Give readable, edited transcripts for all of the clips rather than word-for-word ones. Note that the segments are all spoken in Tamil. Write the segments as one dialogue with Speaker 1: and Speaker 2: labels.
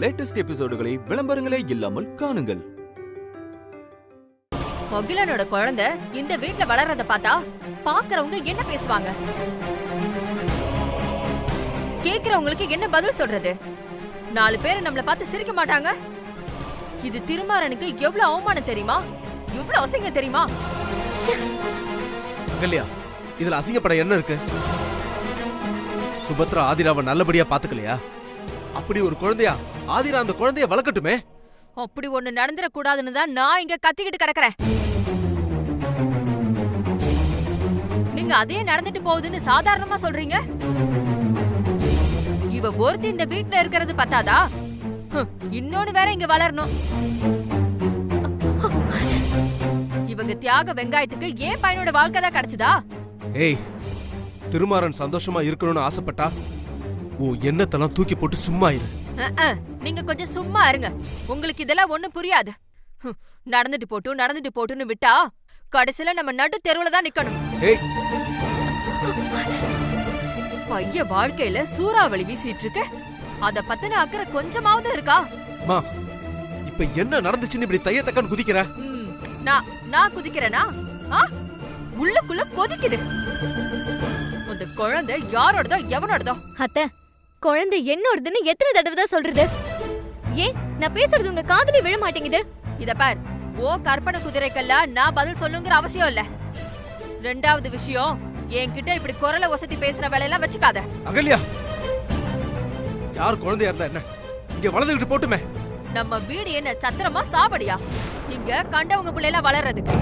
Speaker 1: லேட்டஸ்ட் எபிசோடுகளை விளம்பரங்களே இல்லாமல் காணுங்கள்.
Speaker 2: அகிலனோட குழந்தை இந்த வீட்ல வளர்றத பார்த்தா பாக்குறவங்க என்ன பேசுவாங்க? கேக்குறவங்களுக்கு என்ன பதில் சொல்றது? 4 பேர் நம்மள பார்த்து சிரிக்க மாட்டாங்க? இது திருமாறனுக்கு எவ்வளவு அவமானம் தெரியுமா? எவ்வளவு அசிங்கம் தெரியுமா?
Speaker 3: இல்லையா இதுல அசிங்கப்பட என்ன இருக்கு? சுபத்ரா ஆதிராவை நல்லபடியா பாத்துக்கலையா? அப்படி ஒரு குழந்தையா ஆதிரா அந்த குழந்தைய வளர்க்கட்டுமே.
Speaker 2: அப்படி ஒண்ணு நடந்துட கூடாதுன்னு தான் நான் இங்க கத்திக்கிட்டு கிடக்குறேன். நீங்க அதே நடந்துட்டு போகுதுன்னு சாதாரணமா சொல்றீங்க. இவ ஒருத்தி இந்த வீட்ல இருக்கிறது பத்தாதா? இன்னொன்னு வேற இங்க வளரணும். இவங்க தியாக வெங்காயத்துக்கு ஏன் பையனோட வாழ்க்கை தான் கிடைச்சதா?
Speaker 3: ஏய், திருமாறன் சந்தோஷமா இருக்கணும்னு ஆசைப்பட்டா உன் எண்ணத்தெல்லாம் தூக்கி போட்டு சும்மா இரு.
Speaker 2: நீங்க கொஞ்சம் சும்மா இருங்க. உங்களுக்கு இதெல்லாம் ஒண்ணும் புரியாது. நடந்துட்டு போட்டுன்னு விட்டா கடைசியில நம்ம நடு தெருவுல தான் நிக்கணும். பைய வாழ்க்கையில சூறாவளி வீசிட்டு இருக்கு. அத பத்தின அக்கறை கொஞ்சமாவது இருக்கா?
Speaker 3: இப்ப என்ன நடந்துச்சுன்னு இப்படி தைய தக்கான்னு குதிக்கிற?
Speaker 2: நான் குதிக்கிறேனா? உள்ளுக்குள்ள கொதிக்குது. அந்த குழந்தை யாரோடதோ எவனோடதோ?
Speaker 4: அத்தை, குழந்தை என்னோடதுன்னு எத்தனை தடவை தான் சொல்றது? ஏன் நான் பேசுறது உங்க காதுல விழ மாட்டேங்குது?
Speaker 2: இத பார், ஓ கற்பனை குதிரைக்கெல்லாம் நான் பதில் சொல்லுங்கிற அவசியம் இல்ல. 2வது விஷயம், என்கிட்ட இப்படி குரலை ஒசத்தி பேசுற வேலையெல்லாம் வச்சுக்காத.
Speaker 3: அகல்யா, யார் குழந்தையா இருந்தா என்ன? இங்க வளர்ந்துகிட்டு போட்டுமே.
Speaker 2: நம்ம வீடு என்ன சத்திரமா சாவடியா? இங்க கண்டவங்க பிள்ளைல வளர்றதுக்கு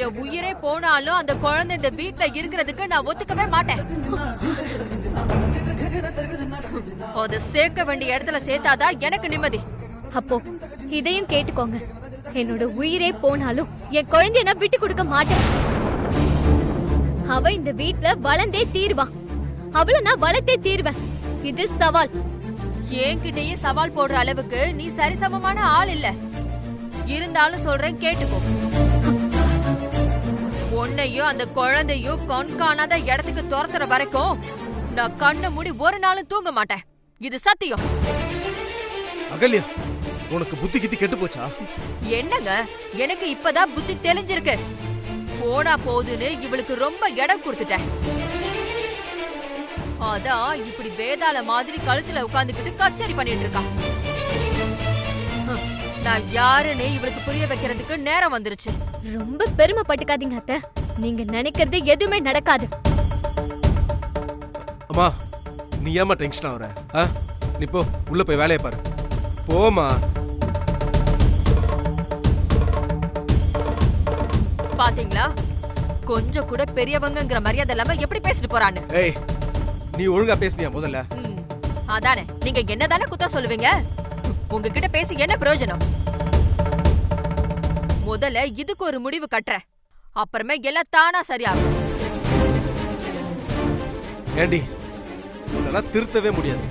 Speaker 2: என் உயிரே போனாலும் அந்த குழந்தை இந்த வீட்ல இருக்கிறதுக்கு நான் ஒத்துக்கவே மாட்டேன். அது சேர்க்க வேண்டிய இடத்துல சேர்த்தாதான் எனக்கு நிம்மதி.
Speaker 4: அப்போ இதையும் கேட்டுக்கோங்க. என்னோட உயிரே போனாலும் என் குழந்தைய நான் விட்டு கொடுக்க மாட்டேன். அவ இந்த வீட்ல வளர்ந்தே தீருவா. அவளை நான் வளர்த்தே தீருவேன். இது சவால்.
Speaker 2: என்கிட்டயே சவால் போடுற அளவுக்கு நீ சரிசமமான ஆள் இல்ல. இருந்தாலும் சொல்றேன், கேட்டுக்கோ. உன்னையும் அந்த குழந்தையும் கண்காணாத இடத்துக்கு துரத்துற வரைக்கும் நான் கண்ணை மூடி ஒரு நாளும் தூங்க மாட்டேன். இது சத்தியம்.
Speaker 3: அகல்யா, உனக்கு புத்தி கித்தி கெட்டு போச்சா?
Speaker 2: என்னங்க, எனக்கு இப்பதான் புத்தி தெளிஞ்சிருக்கு. போனா போதுன்னு இவளுக்கு ரொம்ப இடம் கொடுத்துட்டேன். அதான் இப்படி வேதாள மாதிரி கழுத்துல உட்கார்ந்துகிட்டு கச்சேரி பண்ணிட்டு இருக்கா. நான் யாருன்னு இவளுக்கு புரிய வைக்கிறதுக்கு நேரம் வந்துருச்சு.
Speaker 4: ரொம்ப பெருமைப்பட்டுக்காதீங்க அத்தை. நீங்க நினைக்கிறது எதுவுமே நடக்காது.
Speaker 3: அம்மா, நீ ஏமா டென்ஷன் ஆகுற? நீ போ, உள்ள போய் வேலையை பாரு. போமா.
Speaker 2: பாத்தீங்களா, கொஞ்சம் கூட பெரியவங்கங்கிற மரியாதை இல்லாம எப்படி பேசிட்டு போறான்னு.
Speaker 3: ஏய், நீ ஒழுங்கா பேசுனியா முதல்ல?
Speaker 2: அதானே, நீங்க என்னதானே குத்தம் சொல்லுவீங்க? உங்ககிட்ட பேசி என்ன பிரயோஜனம்? முதல்ல இதுக்கு ஒரு முடிவு கட்டுறேன். அப்புறமே எல்லாம் தானா சரியாகும்.
Speaker 3: ஏண்டி, இதெல்லாம் திருத்தவே முடியாது.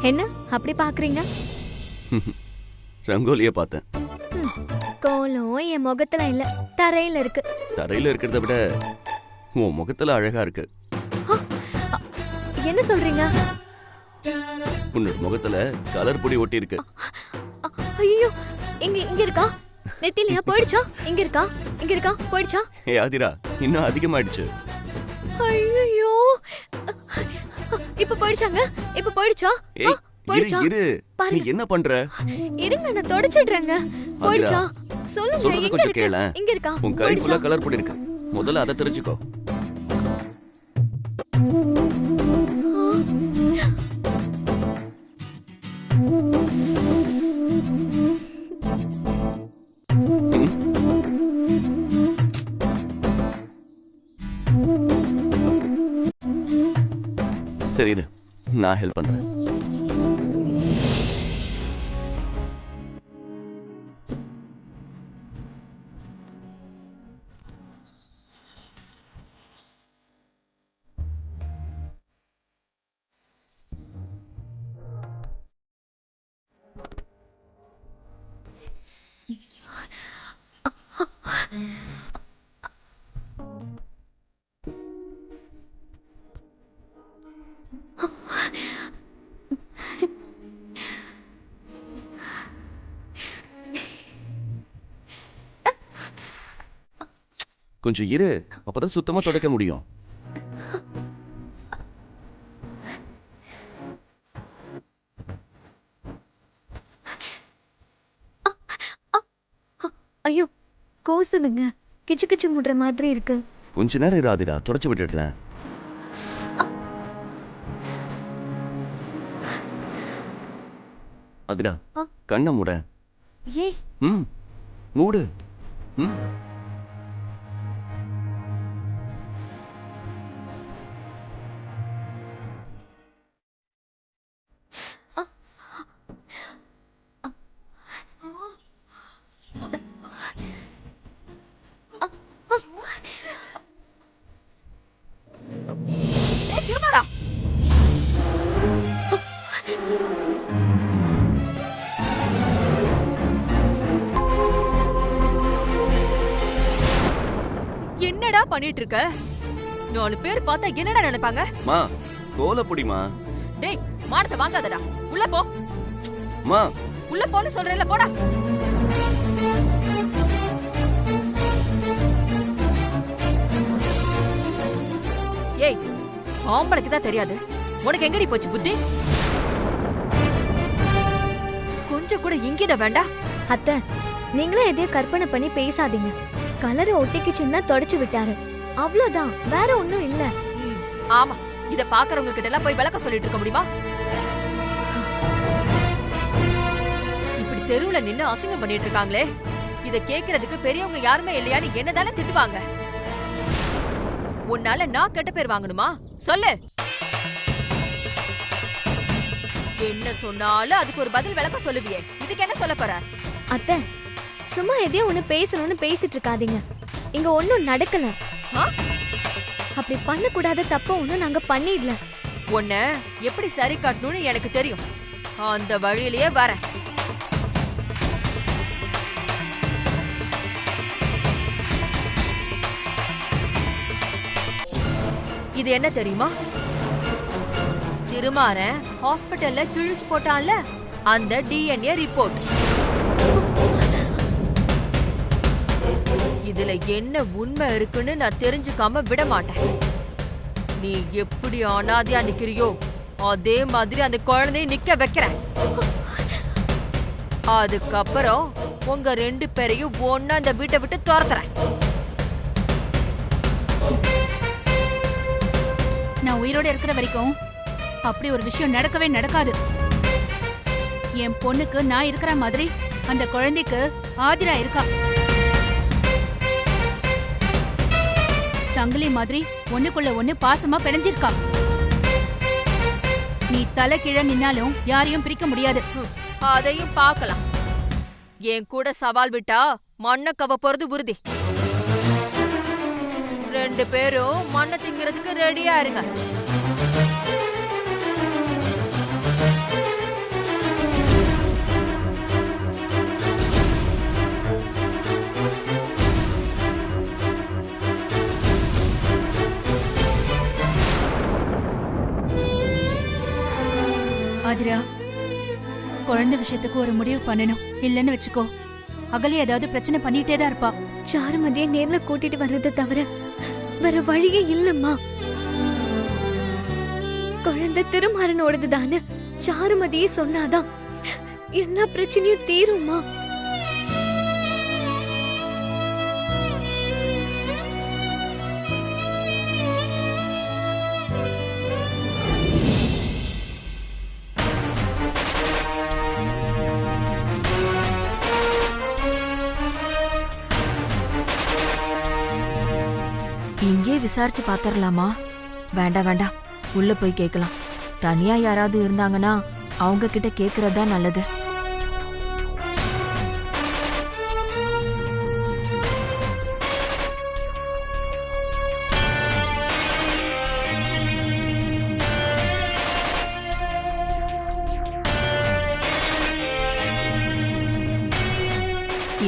Speaker 4: என்ன அப்படி பாக்குறீங்க?
Speaker 1: ரங்கோலிய பார்த்தேன்.
Speaker 4: கோலம் என் முகத்துல இல்ல, தரையில இருக்கு.
Speaker 1: தரையில இருக்கிறத விட உன் முகத்துல அழகா இருக்கு.
Speaker 4: என்ன சொல்றீங்க?
Speaker 1: உன்னோட முகத்துல கலர் பொடி ஒட்டி இருக்கு.
Speaker 4: ஐயோ, இங்க இங்க இருக்கா? நெத்திலையா? போயிடுச்சா? இங்க இருக்கா? இங்க இருக்கா? போயிடுச்சா?
Speaker 1: ஏய் ஆதிரா, இன்னும் அதிகமாயிடுச்சு.
Speaker 4: ஐயோ, இப்ப போயிடுச்சாங்க? இப்ப போயிடுச்சா?
Speaker 1: ஏய்
Speaker 4: போயிடுச்சா?
Speaker 1: இரு நீ
Speaker 4: பாருங்க.
Speaker 1: என்ன பண்ற?
Speaker 4: இருங்க, நான் தொடச்சிடுறேங்க. போயிடுச்சா? சொல்லுங்க,
Speaker 1: சொல்றத
Speaker 4: எங்க
Speaker 1: கொஞ்சம்
Speaker 4: இருக்கு?
Speaker 1: கேள.
Speaker 4: இங்க இருக்கா?
Speaker 1: உன் கை
Speaker 4: போயிடுச்சா?
Speaker 1: ஃபுல்லா கலர் பொடி இருக்கு. முதல்ல அதை தெரிஞ்சுக்கோ. சரி இது நான் ஹெல்ப் பண்றேன். கொஞ்சம் இரு, அப்பதான் சுத்தமா துடைக்க முடியும்.
Speaker 4: ஐயோ, கோசுதுங்க. கிச்சு கிச்சு முடுற மாதிரி இருக்கு.
Speaker 1: கொஞ்ச நேரம் இராதிரா, தொடச்சு விட்டுடுறேன். அதிரா, கண்ணை மூட.
Speaker 4: ஏ,
Speaker 1: மூடு.
Speaker 2: திருமாரா, என்னடா பண்ணிட்டு இருக்க? 4 பேர் பார்த்தா என்னடா நினைப்பாங்க?
Speaker 1: மா, கோலப்பொடிமா.
Speaker 2: டேய், மானத்தை வாங்காதடா. உள்ள போ.
Speaker 1: மா,
Speaker 2: உள்ள போன்னு சொல்றேன்ல, போடா. ஏய், ஆம்பளைக்கு தான் தெரியாது, உனக்கு எங்கடி போச்சு புத்தி? கொஞ்சம் கூட இங்கித வேண்டாம்.
Speaker 4: அத்தை, நீங்களும் எதையோ கற்பனை பண்ணி பேசாதீங்க. கலரை ஒட்டிக்கிச்சுன்னா தொடச்சு விட்டாரு, அவ்வளவுதான், வேற ஒண்ணும் இல்ல.
Speaker 2: ஆமா, இத பாக்குறவங்க கிட்ட எல்லாம் போய் விளக்க சொல்லிட்டு இருக்க முடியுமா? இப்படி தெருவுல நின்னு அசிங்கம் பண்ணிட்டு இருக்காங்களே, இத கேக்குறதுக்கு பெரியவங்க யாருமே இல்லையான்னு என்னதானே திட்டுவாங்க. உன்னால நான் கெட்ட பேர் வாங்கணுமா? சொல்லு. என்ன சொன்னாலும் அதுக்கு ஒரு பதில் விளக்க சொல்லுவியே, இதுக்கு என்ன சொல்ல போற?
Speaker 4: அத்தை, சும்மா எதையோ ஒண்ணு பேசணும்னு பேசிட்டு இருக்காதீங்க. இங்க ஒண்ணும் நடக்கல. அப்படி பண்ணக்கூடாத தப்ப ஒண்ணும் நாங்க பண்ணிடல.
Speaker 2: உன்னை எப்படி சரி காட்டணும்னு எனக்கு தெரியும். அந்த வழியிலேயே வரேன். இது என்ன தெரியுமா? திருமாறன் ஹாஸ்பிடல்ல கிழிச்சு போட்டான்ல, அந்த டிஎன்ஏ ரிப்போர்ட். இதுல என்ன உண்மை இருக்குன்னு நான் தெரிஞ்சுக்காம விட மாட்டேன். நீ எப்படி அனாதையா நிக்கிறியோ அதே மாதிரி அந்த குழந்தைய நிக்க வைக்கிறேன். அதுக்கப்புறம் உங்க 2 பேரையும் ஒண்ணா அந்த வீட்டை விட்டு துரத்துறேன்.
Speaker 5: நான் உயிரோட இருக்கிற வரைக்கும் அப்படி ஒரு விஷயம் நடக்கவே நடக்காது. என் பொண்ணுக்கு நான் இருக்கிற மாதிரி அந்த குழந்தைக்கு ஆதிரா இருக்கா. சங்கிலி மாதிரி ஒண்ணுக்குள்ள ஒண்ணு பாசமா பிணைஞ்சிருக்கா. நீ தலை கீழ நின்னாலும் யாரையும் பிரிக்க முடியாது.
Speaker 2: அதையும் பார்க்கலாம். என் கூட சவால் விட்டா மண்ணை கவ போறது உறுதி. 2 பேரும் மண்ணை திங்கிறதுக்கு ரெடியா இருங்க.
Speaker 5: ஆதிரா, குழந்தை விஷயத்துக்கு ஒரு முடிவு பண்ணணும். இல்லன்னு வச்சுக்கோ, அகலி ஏதாவது பிரச்சனை பண்ணிட்டே தான் இருப்பா.
Speaker 4: சாருமதியை நேர்ல கூட்டிட்டு வர்றதை தவிர வேற வழியே இல்லம்மா. குழந்தை திருமாறனோடதுதான்னு சாருமதியே சொன்னாதான் எல்லா பிரச்சனையும் தீரும்மா.
Speaker 2: இங்கே விசாரிச்சு பாத்தரலாமா? வேண்டாம் வேண்டாம், உள்ள போய் கேட்கலாம். தனியா யாராவது இருந்தாங்கன்னா அவங்க கிட்ட கேக்குறதா நல்லது.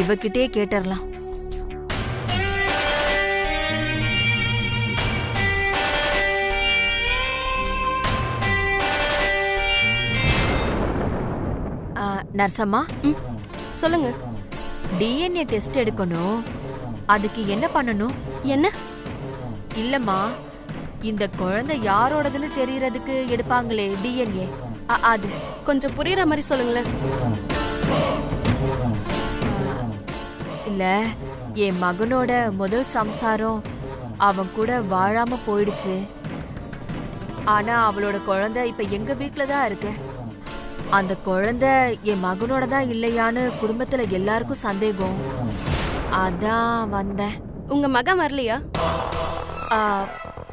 Speaker 2: இவகிட்டே கேட்டறலாம். நர்சம்மா,
Speaker 6: சொல்லுங்க.
Speaker 2: டிஎன்ஏ டெஸ்ட் எடுக்கணும். அதுக்கு என்ன பண்ணணும்?
Speaker 6: என்ன?
Speaker 2: இல்லம்மா, இந்த குழந்தை யாரோடதுன்னு தெரியறதுக்கு எடுப்பாங்களே டிஎன்ஏ, அது
Speaker 6: கொஞ்சம் புரியுற மாதிரி சொல்லுங்களேன்.
Speaker 2: இல்ல, என் மகனோட முதல் சம்சாரம் அவன் கூட வாழாம போயிடுச்சு. ஆனா அவளோட குழந்தை இப்ப எங்க வீட்டுல தான் இருக்கு. அந்த குழந்தை என் மகனோட தான் இல்லையான்னு குடும்பத்துல எல்லாருக்கும் சந்தேகம். அதான் வந்தேன்.
Speaker 6: உங்க மகன் வரலையா?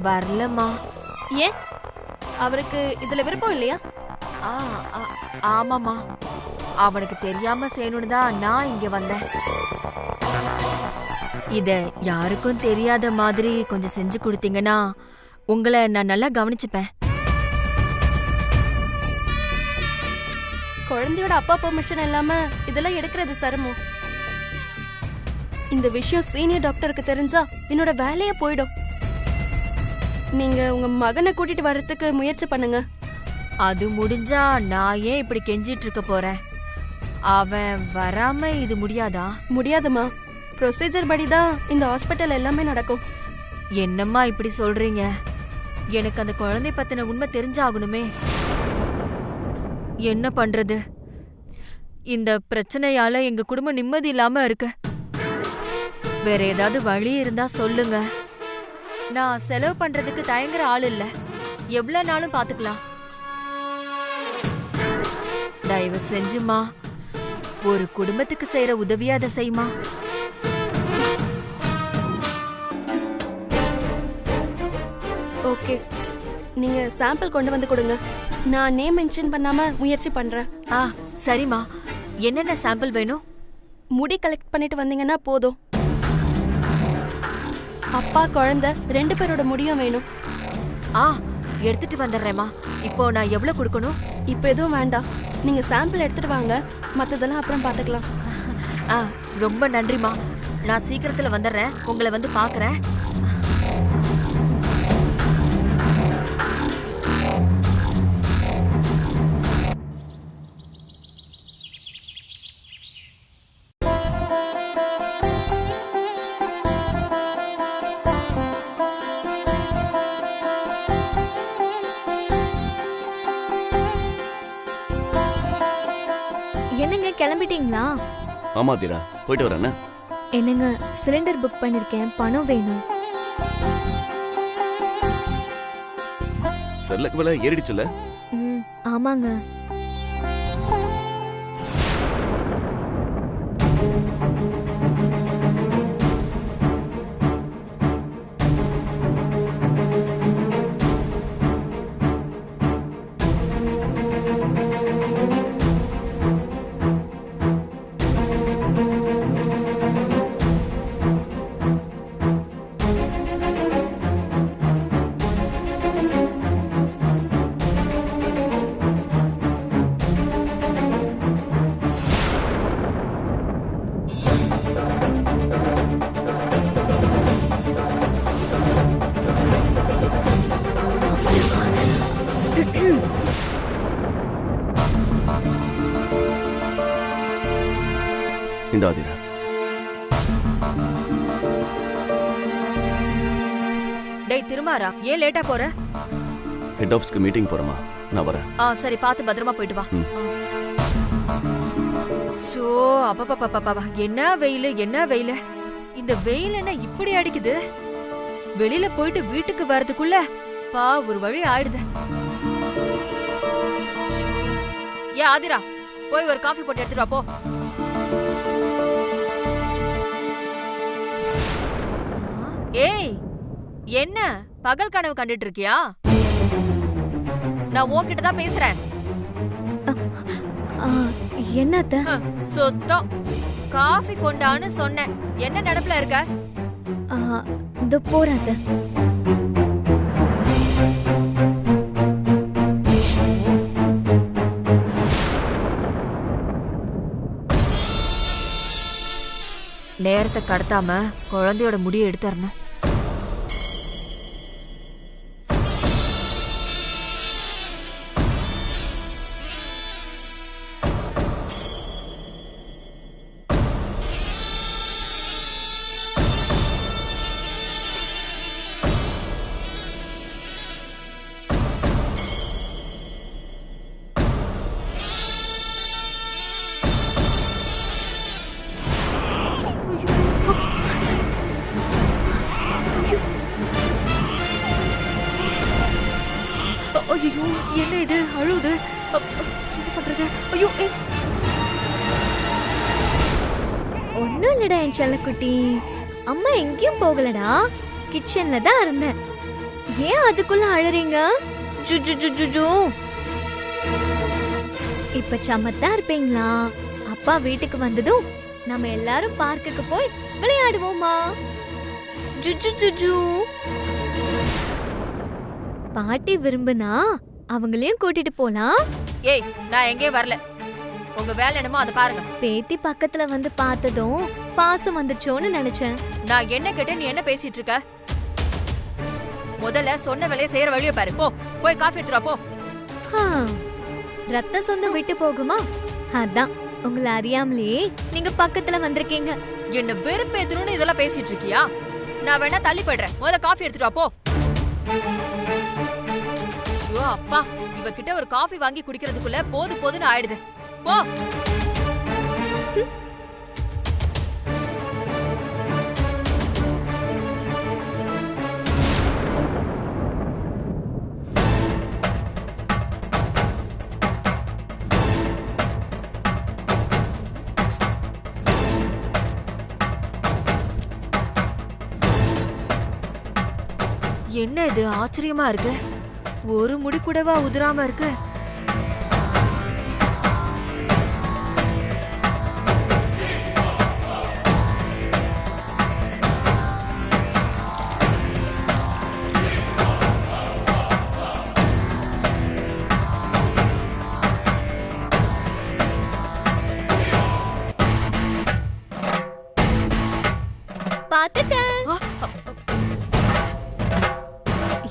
Speaker 2: வரலம்மா.
Speaker 6: ஏன்? அவருக்கு இதுல விருப்பம் இல்லையா?
Speaker 2: ஆமாம்மா, அவனுக்கு தெரியாம செய்யணும்னு தான் நான் இங்க வந்தேன். இத யாருக்கும் தெரியாத மாதிரி கொஞ்சம் செஞ்சு கொடுத்தீங்கன்னா உங்களை நான் நல்லா கவனிச்சுப்பேன்.
Speaker 6: குழந்தையோட அப்பா பெர்மிஷன் இல்லாம இதெல்லாம் எடுக்கிறது சிரமம். இந்த விஷயம் சீனியர் டாக்டருக்கு தெரிஞ்சா என்னோட வேலையே போயிடும். நீங்க உங்க மகனை கூட்டிட்டு வர்றதுக்கு முயற்சி பண்ணுங்க.
Speaker 2: அது முடிஞ்சா நான் ஏன் இப்படி கெஞ்சிட்டு இருக்க போறேன்? அவன் வராம இது முடியாதா?
Speaker 6: முடியாதுமா. ப்ரொசீஜர் படிதான் இந்த ஹாஸ்பிட்டல் எல்லாமே நடக்கும்.
Speaker 2: என்னம்மா இப்படி சொல்றீங்க? எனக்கு அந்த குழந்தை பத்தின உண்மை தெரிஞ்சாகணுமே. என்ன பண்றது? இந்த பிரச்சனையால எங்க குடும்பம் நிம்மதி இல்லாம இருக்கு. வேற ஏதாவது வழி இருந்தா சொல்லுங்க. நான் செலவு பண்றதுக்கு தயங்குற ஆள் இல்ல. எவ்வளவு நாளும் பாத்துக்கலாம். தயவு செஞ்சுமா, ஒரு குடும்பத்துக்கு செய்யற உதவியா அதை செய்யுமா.
Speaker 6: ஓகே, நீங்க சாம்பிள் கொண்டு வந்து கொடுங்க. நான் நேம் மென்ஷன் பண்ணாம முயற்சி பண்றேன்.
Speaker 2: சரிம்மா. என்னென்ன சாம்பிள் வேணும்?
Speaker 6: முடி கலெக்ட் பண்ணிட்டு வந்தீங்கன்னா போதும். அப்பா குழந்தை 2 பேரோட முடியும் வேணும்.
Speaker 2: எடுத்துட்டு வந்துடுறேம்மா. இப்போ நான் எவ்வளவு கொடுக்கணும்?
Speaker 6: இப்போ எதுவும் வேண்டாம். நீங்க சாம்பிள் எடுத்துட்டு வாங்க, மத்ததெல்லாம் அப்புறம் பாத்துக்கலாம்.
Speaker 2: ரொம்ப நன்றிமா. நான் சீக்கிரத்துல வந்துடுறேன். உங்களை வந்து பாக்குறேன்.
Speaker 4: என்னங்க, கிளம்பிட்டீங்களா?
Speaker 1: ஆமா தீரா, போயிட்டு வரேன்.
Speaker 4: என்னங்க, சிலிண்டர் புக் பண்ணிருக்கேன், பணம் வேணும்.
Speaker 1: செல்லக்கு விலை ஏறிடுச்சுல?
Speaker 4: ஆமாங்க.
Speaker 1: இந்த ஆதிரா.
Speaker 2: டேய் திருமாரா, ஏன் லேட்டா போற?
Speaker 1: ஹெட் ஆஃபீஸ்க்கு மீட்டிங் போறமா, நான் வரேன்.
Speaker 2: சரி, பார்த்து பத்திரமா போயிட்டு வா. சோ அப்பா, என்ன வெயில், என்ன வெயில்! இந்த வெயில் என்ன இப்படி அடிக்குது? வெளியில போயிட்டு வீட்டுக்கு வர்றதுக்குள்ள ஒரு வழி ஆயிடுது. ஏன் ஆதிரா, போய் ஒரு காஃபி போட்டு எடுத்துட்டு வா போ. ஏய், என்ன பகல் கனவு கண்டுட்டு இருக்கியா? நான் உன்கிட்ட தான் பேசுறேன்.
Speaker 4: என்னத்த?
Speaker 2: சுத்தம். காஃபி கொண்டான்னு சொன்னேன். என்ன நடப்புல இருக்க?
Speaker 4: இந்த போறாத.
Speaker 2: நேரத்தை கடத்தாம குழந்தையோட முடியை எடுத்துறணும். ஐயோ, என்ன இது அழுது? என்ன பண்றது? ஐயோ,
Speaker 4: ஒண்ணும் இல்லடா என் செல்லக்குட்டி. அம்மா எங்கேயும் போகலடா, கிச்சன்ல தான் இருந்தேன். ஏன் அதுக்குள்ள அழறீங்க? ஜுஜு ஜுஜு. இப்ப சமத்தா இருப்பீங்களா? அப்பா வீட்டுக்கு வந்ததும் நம்ம எல்லாரும் பார்க்குக்கு போய் விளையாடுவோமா? ஜுஜு ஜுஜு. பாட்டி விரும்புனா அவங்களையும் கூட்டிட்டு போலாம்.
Speaker 2: ஏய், நான் எங்கேயும் வரல. உங்க வேலை என்னமோ அதை பாருங்க.
Speaker 4: பேத்தி பக்கத்துல வந்து பார்த்ததும் பாசம் வந்துச்சோன்னு நினைச்சேன்.
Speaker 2: நான் என்ன கேட்டேன், நீ என்ன பேசிட்டு இருக்க? முதல்ல சொன்ன வேலையை செய்யற வழியை பாரு. போய் காஃபி எடுத்துட்டு வா போ.
Speaker 4: ரத்த சொந்தம் விட்டு போகுமா? அதான் உங்களை அறியாமலேயே நீங்க பக்கத்துல வந்திருக்கீங்க.
Speaker 2: என்ன வெறுப்பேத்தணும்னு இதெல்லாம் பேசிட்டு இருக்கியா? நான் வேணா தள்ளி போயிடுறேன். முதல்ல காஃபி எடுத்துட்டு வா போ. அப்பா, இவகிட்ட ஒரு காஃபி வாங்கி குடிக்கிறதுக்குள்ள போதுன்னு ஆயிடுது. போ. என்ன இது ஆச்சரியமா இருக்கு? ஒரு முடி கூடவா உதிராம இருக்கு?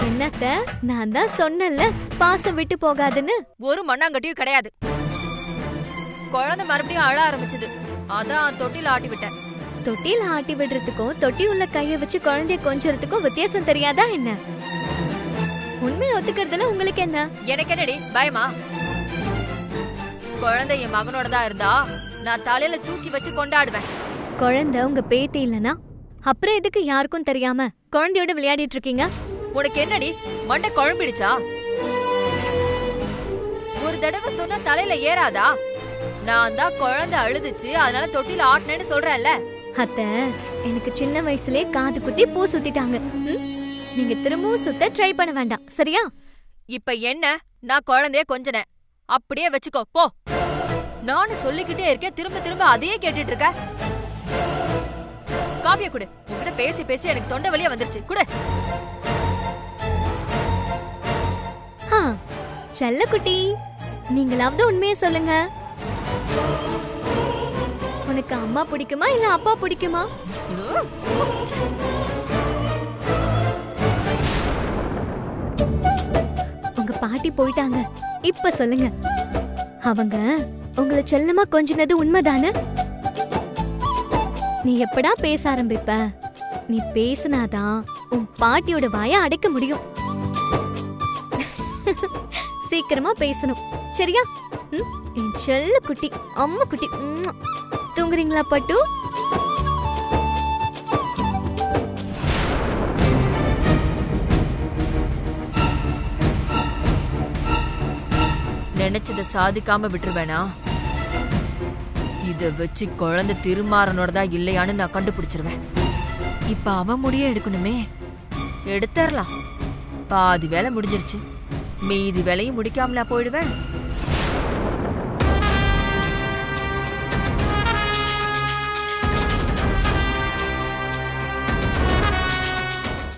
Speaker 4: என்னத்த, நான் தான் சொன்னேன்ல பாசம் விட்டு போகாதுன்னு.
Speaker 2: ஒரு மண்ணாங்கட்டியும் கிடையாது. குழந்தை மறுபடியும் அழ ஆரம்பிச்சது. அதான் தொட்டில ஆட்டி விட்டேன்.
Speaker 4: தொட்டில ஆட்டி விடுறதுக்கும் தொட்டி உள்ள கைய வச்சு குழந்தைய கொஞ்சறதுக்கும் வித்தியாசம் தெரியாதா என்ன? உண்மையை ஒத்துக்கிறதுல உங்களுக்கு என்ன?
Speaker 2: எனக்கு என்னடி பயமா? குழந்தை என் மகனோட தான் இருந்தா நான் தலையில தூக்கி வச்சு கொண்டாடுவேன்.
Speaker 4: குழந்தை உங்க பேத்தி இல்லனா அப்புறம் எதுக்கு யாருக்கும் தெரியாம குழந்தையோட விளையாடிட்டு இருக்கீங்க?
Speaker 2: உனக்கு என்னடி மண்டை குழம்பிடுச்சா? ஒரு தடவை சொன்ன தலையில ஏறாதா? நான் தான் குழந்தை அழுதுச்சு அதனால தொட்டில ஆட்டினேன்னு சொல்றேன்ல.
Speaker 4: அத்தை, எனக்கு சின்ன வயசுலயே காது குத்தி பூ சுத்திட்டாங்க. நீங்க திரும்பவும் சுத்த ட்ரை பண்ண வேண்டாம், சரியா?
Speaker 2: இப்ப என்ன, நான் குழந்தைய கொஞ்சனேன், அப்படியே வச்சுக்கோ போ. நானும் சொல்லிக்கிட்டே இருக்கேன், திரும்ப திரும்ப அதையே கேட்டுட்டு இருக்க. காஃபியை குடு. உங்ககிட்ட பேசி பேசி எனக்கு தொண்டை வலியா வந்துருச்சு. குடு.
Speaker 4: செல்லக்குட்டி, நீங்களாவது உண்மையை சொல்லுங்க. உனக்கு அம்மா பிடிக்குமா இல்ல அப்பா பிடிக்குமா? உங்க பாட்டி போயிட்டாங்க, இப்ப சொல்லுங்க. அவங்க உங்களை செல்லமா கொஞ்சினது உண்மைதானே? நீ எப்படா பேச ஆரம்பிப்ப? நீ பேசினாதான் உன் பாட்டியோட வாயை அடைக்க முடியும். சீக்கிரமா பேசணும், சரியா? என் செல்ல குட்டி, அம்மா குட்டி. தூங்குறீங்களா பட்டு?
Speaker 2: நினைச்சத சாதிக்காம விட்டுருவேனா? இத வச்சு குழந்தை திருமாறனோடதா இல்லையான்னு நான் கண்டுபிடிச்சிருவேன். இப்ப அவன் முடிய எடுக்கணுமே, எடுத்துடலாம். பாதி வேலை முடிஞ்சிருச்சு, மீதி வேலையும் முடிக்காமலா போயிடுவேன்.